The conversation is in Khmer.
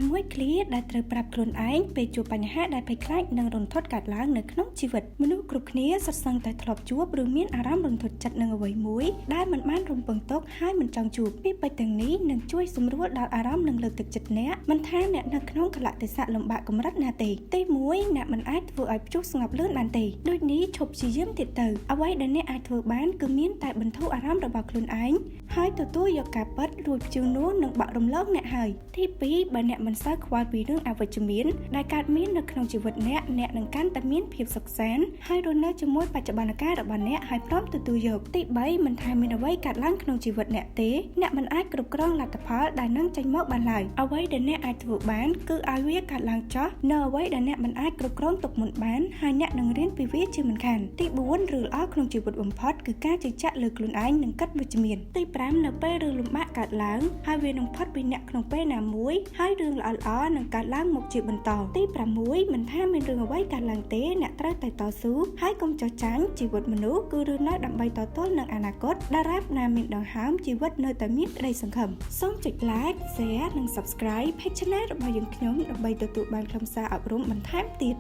6ឃ្លាដែលត្រូវប្រាប់ខ្លួនឯងពេលជួបបញ្ហាដែលភ័យខ្លាចនិងរន្ធត់កើតឡើងនៅក្នុងជីវិតមនុស្សគ្រប់គ្នាសុទ្ធសឹងតែធ្លាប់ជួបឬមានអារម្មណ៍រន្ធត់ចិត្តនឹងអ្វីមួយដែលមិនបានរំពឹងទុកហើយមិនចង់ជួបពីពេចទាំងនេះនឹងជួយសម្រួលដល់អារម្មណ៍និងលើកទឹកចិត្តអ្នកមិនថាអ្នកនៅក្នុងកលៈទេសៈលំបាកកម្រិតណាទេទី1អ្នកមិនអាចធ្វើឲ្យព្យុះស្ងប់លឿនបានទេដូចនេះឈប់ព្យាយាមទៀតទៅអ្វីដែលអ្នកអាចធ្វើបានគឺមានតែបន្ធូរអារម្មណ៍របស់ខ្លួនឯងហើយទទួលយកការពិតរួចព្យុះនោះនឹងបាក់រំលងអ្នកហើយទី2បើអ្នកមិនសូវខ្វល់ពីរឿងអវិជ្ជមានដែលកើតមាននៅក្នុងជីវិតអ្នកនឹងកាន់តែមានភាពសុខសាន្តហើយរស់នៅជាមួយបច្ចុប្បន្នកាលរបស់អ្នកហើយព្រមទទួលយកទី3មិនថាមានអ្វីកើតឡើងក្នុងជីវិតអ្នកទេអ្នកមិនអាចគ្រប់គ្រងលទ្ធផលដែលនឹងចេញមកបានឡើយអ្វីដែលអ្នកអាចធ្វើបានគឺឲ្យវាកើតឡើងចោះនៅអ្វីដែលអ្នកមិនអាចគ្រប់គ្រងទុកមុនបានហើយអ្នកនឹងរៀនពីវាជាមិនខានទី4រឿងល្អក្នុងជីវិតបំផុតគឺការជឿជាក់លើខ្លួនឯងនិងគិតវិជ្ជមានទី5នៅពេលរឿងលំបាកកើតឡើងហើយវានឹងផុតពីអ្នកក្នុងពេលណាមួយហើយរឿងល្អៗនឹងកើតឡើងមកជាបន្តទី6មិនថាមានរឿងអ្វីកើតឡើងទេអ្នកត្រូវតែតស៊ូហើយកុំចោះចាញ់ជីវិតមនុស្សគឺរស់នៅដើម្បីតទល់នឹងអនាគតដែលរាបណាមានដង្ហើមជីវិតនៅតែមានក្តីសង្ឃឹមសូមចុច like share និង subscribe page channel របស់យើងខ្ញុំដើម្បីទទួលបានខ្លឹមសារអប់រំបន្ថែមទៀត